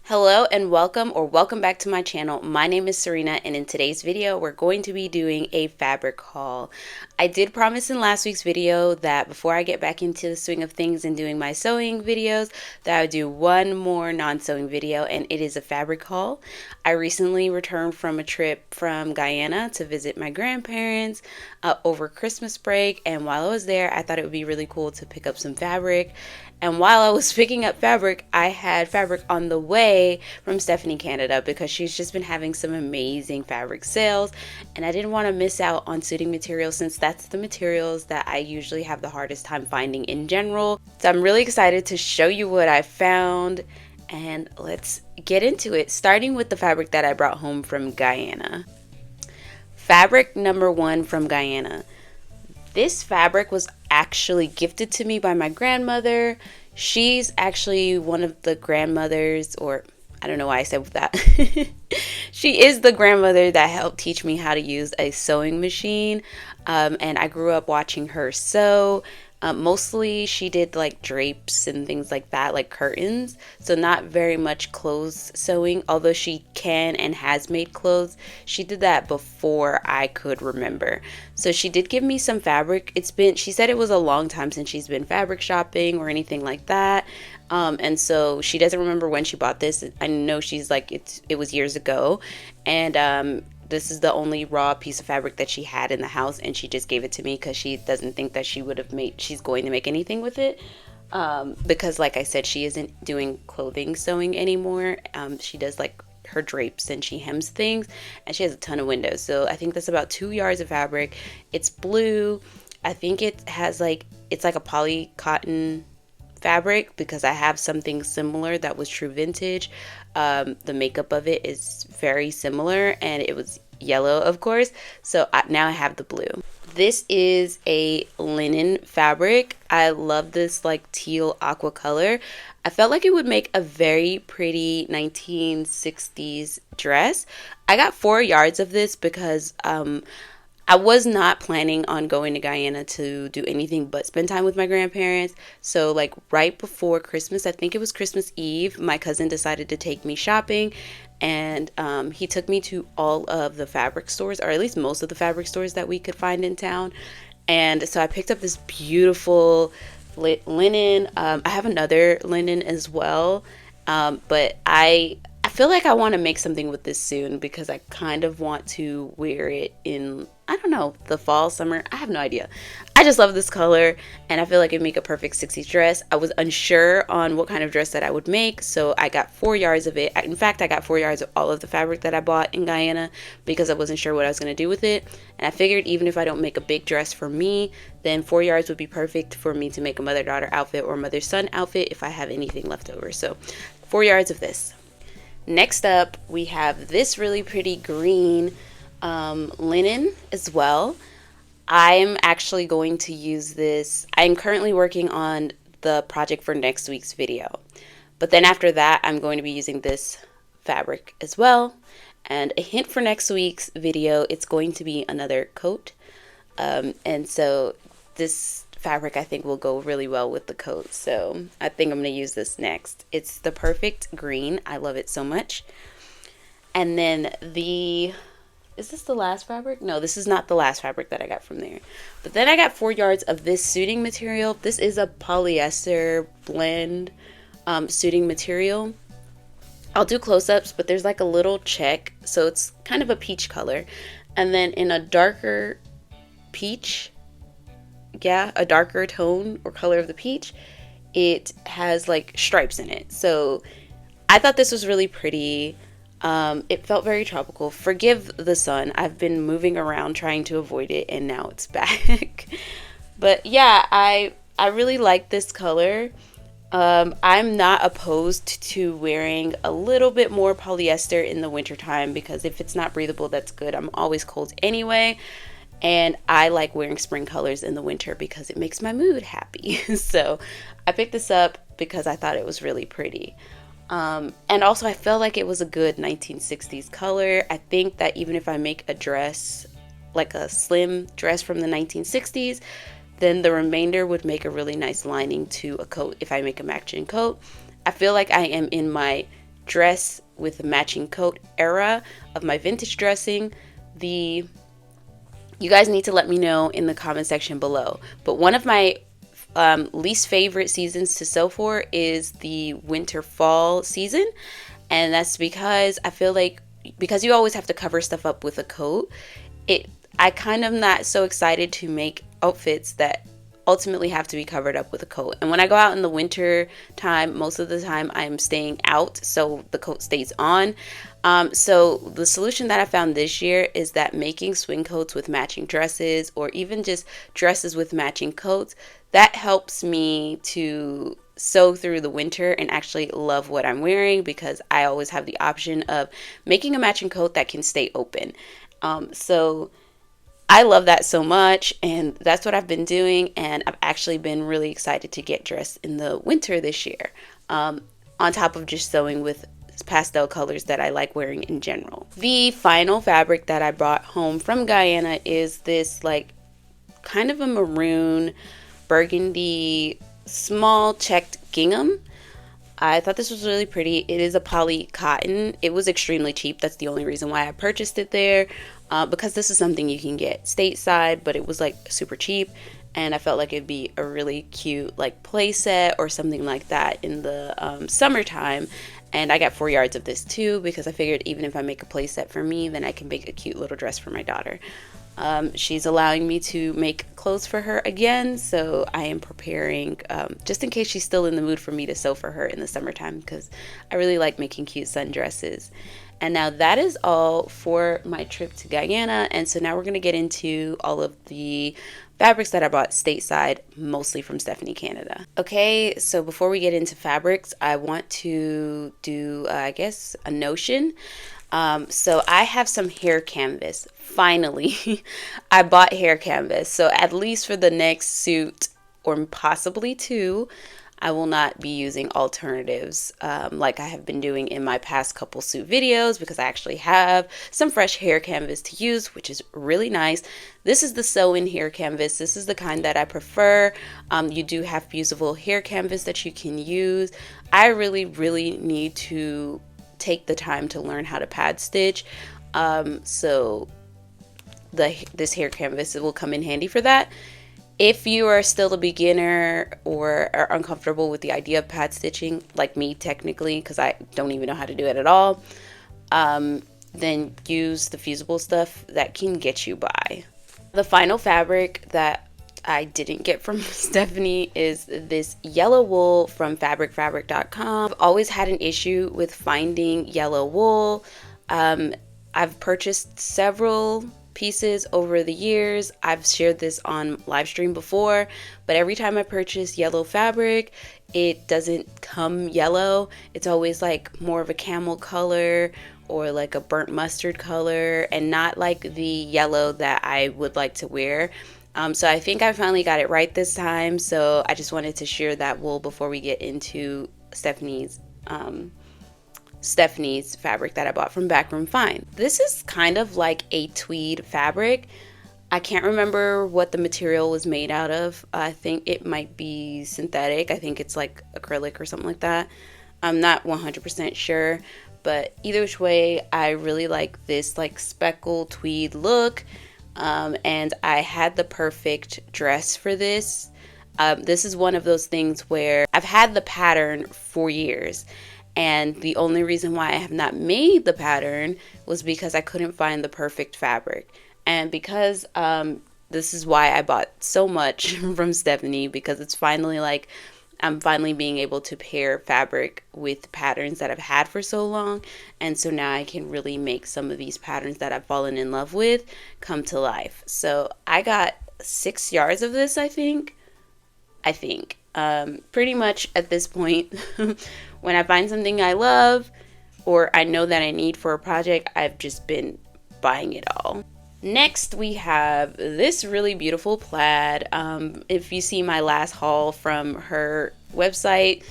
Hello and welcome back to my channel. My name is SewRena, and in today's video we're going to be doing a fabric haul. I did promise in last week's video that before I get back into the swing of things and doing my sewing videos that I would do one more non-sewing video, and it is a fabric haul. I recently returned from a trip from Guyana to visit my grandparents over Christmas break, and while I was there I thought it would be really cool to pick up some fabric. And while I was picking up fabric, I had fabric on the way from Stephanie Canada because she's just been having some amazing fabric sales. And I didn't want to miss out on suiting materials since that's the materials that I usually have the hardest time finding in general. So I'm really excited to show you what I found. And let's get into it, starting with the fabric that I brought home from Guyana. Fabric number one from Guyana. This fabric was actually gifted to me by my grandmother. She's actually one of the grandmothers, or I don't know why I said that. She is the grandmother that helped teach me how to use a sewing machine. And I grew up watching her sew. Mostly she did like drapes and things like that, like curtains. So not very much clothes sewing, although she can and has made clothes. She did that before I could remember. So she did give me some fabric. She said it was a long time since she's been fabric shopping or anything like that. And so she doesn't remember when she bought this. I know she's like, it was years ago. And this is the only raw piece of fabric that she had in the house, and she just gave it to me because she doesn't think that she's going to make anything with it. Because like I said, she isn't doing clothing sewing anymore. She does like her drapes and she hems things, and she has a ton of windows. So I think that's about 2 yards of fabric. It's blue. I think it's like a poly cotton fabric because I have something similar that was true vintage. The makeup of it is very similar, and it was yellow, of course. So now I have the blue. This is a linen fabric. I love this like teal aqua color. I felt like it would make a very pretty 1960s dress. I got 4 yards of this because I was not planning on going to Guyana to do anything but spend time with my grandparents. So like right before Christmas, I think it was Christmas Eve, my cousin decided to take me shopping, and he took me to all of the fabric stores, or at least most of the fabric stores that we could find in town. And so I picked up this beautiful linen. I have another linen as well, but I feel like I want to make something with this soon because I kind of want to wear it in, I don't know, the fall, summer. I have no idea. I just love this color, and I feel like it'd make a perfect 60s dress. I was unsure on what kind of dress that I would make, so I got 4 yards of it. In fact, I got 4 yards of all of the fabric that I bought in Guyana because I wasn't sure what I was going to do with it. And I figured even if I don't make a big dress for me, then 4 yards would be perfect for me to make a mother-daughter outfit or mother-son outfit if I have anything left over. So 4 yards of this. Next up, we have this really pretty green linen as well. I'm actually going to use this. I'm currently working on the project for next week's video. But then after that, I'm going to be using this fabric as well. And a hint for next week's video, it's going to be another coat. And so this fabric I think will go really well with the coat, so I think I'm going to use this next. It's the perfect green. I love it so much. And then is this the last fabric? No, this is not the last fabric that I got from there. But then I got 4 yards of this suiting material. This is a polyester blend suiting material. I'll do close-ups, but there's like a little check, so it's kind of a peach color. And then in a darker peach, a darker tone or color of the peach, it has like stripes in it. So I thought this was really pretty. It felt very tropical. Forgive the sun. I've been moving around trying to avoid it, and now it's back. But yeah, I really like this color. I'm not opposed to wearing a little bit more polyester in the wintertime because if it's not breathable, that's good. I'm always cold anyway. And I like wearing spring colors in the winter because it makes my mood happy. So I picked this up because I thought it was really pretty. And also I felt like it was a good 1960s color. I think that even if I make a dress, like a slim dress from the 1960s, then the remainder would make a really nice lining to a coat if I make a matching coat. I feel like I am in my dress with a matching coat era of my vintage dressing. You guys need to let me know in the comment section below. But one of my least favorite seasons to sew for is the winter fall season, and that's because I feel like, because you always have to cover stuff up with a coat, I kind of not so excited to make outfits that ultimately have to be covered up with a coat. And when I go out in the winter time, most of the time I'm staying out, so the coat stays on. So the solution that I found this year is that making swing coats with matching dresses, or even just dresses with matching coats, that helps me to sew through the winter and actually love what I'm wearing, because I always have the option of making a matching coat that can stay open. So I love that so much, and that's what I've been doing, and I've actually been really excited to get dressed in the winter this year, on top of just sewing with pastel colors that I like wearing in general. The final fabric that I brought home from Guyana is this like kind of a maroon burgundy small checked gingham. I thought this was really pretty. It is a poly cotton. It was extremely cheap. That's the only reason why I purchased it there, because this is something you can get stateside, but it was like super cheap, and I felt like it'd be a really cute like play set or something like that in the summertime. And I got 4 yards of this too, because I figured even if I make a play set for me, then I can make a cute little dress for my daughter. She's allowing me to make clothes for her again, so I am preparing just in case she's still in the mood for me to sew for her in the summertime, because I really like making cute sundresses. And now that is all for my trip to Guyana, and so now we're going to get into all of the fabrics that I bought stateside, mostly from Stephanie Canada. Okay, so before we get into fabrics, I want to do, I guess, a notion. So I have some hair canvas. Finally, I bought hair canvas. So at least for the next suit, or possibly two, I will not be using alternatives like I have been doing in my past couple suit videos, because I actually have some fresh hair canvas to use, which is really nice. This is the sew-in hair canvas. This is the kind that I prefer. You do have fusible hair canvas that you can use. I really need to take the time to learn how to pad stitch, so this hair canvas, it will come in handy for that. If you are still a beginner or are uncomfortable with the idea of pad stitching, like me technically, because I don't even know how to do it at all, then use the fusible stuff that can get you by. The final fabric that I didn't get from Stephanie is this yellow wool from fabricfabric.com. I've always had an issue with finding yellow wool. I've purchased several pieces over the years. I've shared this on live stream before, but every time I purchase yellow fabric, it doesn't come yellow. It's always like more of a camel color or like a burnt mustard color, and not like the yellow that I would like to wear. So I think I finally got it right this time, so I just wanted to share that wool before we get into Stephanie's fabric that I bought from Backroom Find. This is kind of like a tweed fabric. I can't remember what the material was made out of. I think it might be synthetic. I think it's like acrylic or something like that. I'm not 100% sure, but either which way, I really like this like speckled tweed look. And I had the perfect dress for this. This is one of those things where I've had the pattern for years, and the only reason why I have not made the pattern was because I couldn't find the perfect fabric. And because this is why I bought so much from Stephanie, because it's finally like I'm finally being able to pair fabric with patterns that I've had for so long, and so now I can really make some of these patterns that I've fallen in love with come to life. So I got 6 yards of this, I think. Pretty much at this point, when I find something I love or I know that I need for a project, I've just been buying it all. Next, we have this really beautiful plaid. If you see my last haul from her website,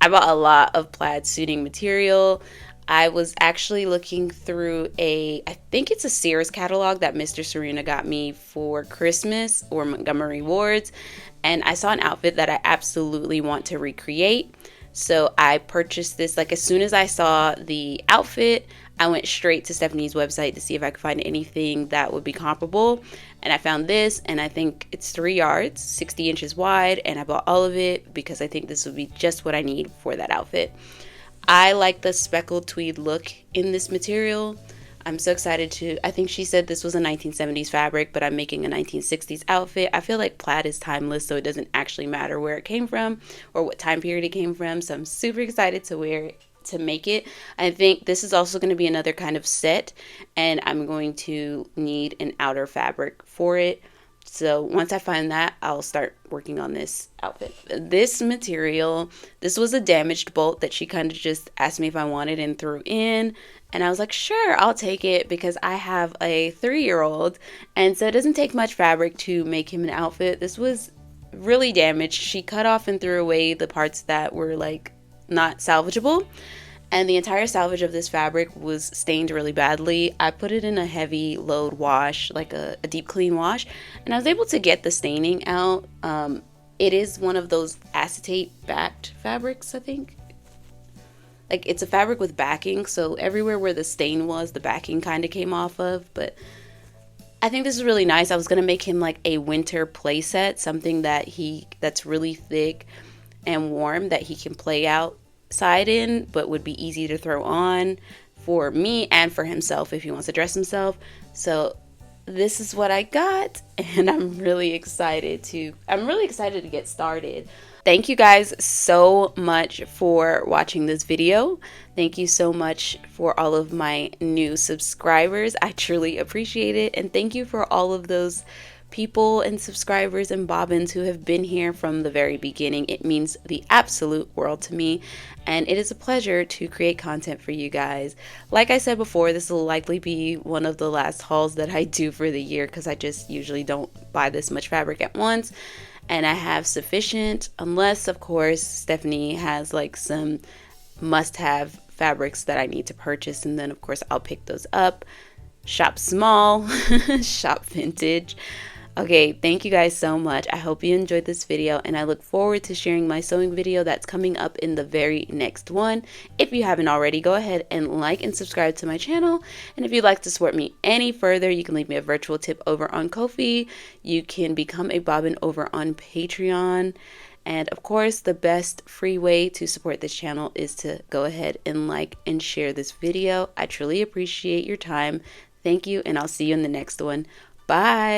I bought a lot of plaid suiting material. I was actually looking through I think it's a Sears catalog that Mr. SewRena got me for Christmas, or Montgomery Ward's, and I saw an outfit that I absolutely want to recreate. So I purchased this, like, as soon as I saw the outfit, I went straight to Stephanie's website to see if I could find anything that would be comparable. And I found this, and I think it's 3 yards, 60 inches wide, and I bought all of it because I think this would be just what I need for that outfit. I like the speckled tweed look in this material. I'm so excited to, I think she said this was a 1970s fabric, but I'm making a 1960s outfit. I feel like plaid is timeless, so it doesn't actually matter where it came from or what time period it came from. So I'm super excited to wear it, to make it. I think this is also going to be another kind of set, and I'm going to need an outer fabric for it. So once I find that, I'll start working on this outfit. This material, this was a damaged bolt that she kind of just asked me if I wanted and threw in. And I was like, sure, I'll take it because I have a 3-year-old. And so it doesn't take much fabric to make him an outfit. This was really damaged. She cut off and threw away the parts that were like not salvageable. And the entire salvage of this fabric was stained really badly. I put it in a heavy load wash, like a deep clean wash, and I was able to get the staining out. It is one of those acetate backed fabrics, I think. Like, it's a fabric with backing, so everywhere where the stain was, the backing kind of came off of. But I think this is really nice. I was gonna make him like a winter play set, something that's really thick and warm that he can play outside in, but would be easy to throw on for me and for himself if he wants to dress himself. So this is what I got, and I'm really excited to get started. Thank you guys so much for watching this video. Thank you so much for all of my new subscribers. I truly appreciate it. And thank you for all of those people and subscribers and bobbins who have been here from the very beginning. It means the absolute world to me, and it is a pleasure to create content for you guys. Like I said before, this will likely be one of the last hauls that I do for the year because I just usually don't buy this much fabric at once, and I have sufficient, unless of course Stephanie has like some must-have fabrics that I need to purchase, and then of course I'll pick those up. Shop small, shop vintage. Okay, thank you guys so much. I hope you enjoyed this video, and I look forward to sharing my sewing video that's coming up in the very next one. If you haven't already, go ahead and like and subscribe to my channel. And if you'd like to support me any further, you can leave me a virtual tip over on Ko-fi. You can become a bobbin over on Patreon. And of course, the best free way to support this channel is to go ahead and like and share this video. I truly appreciate your time. Thank you, and I'll see you in the next one. Bye.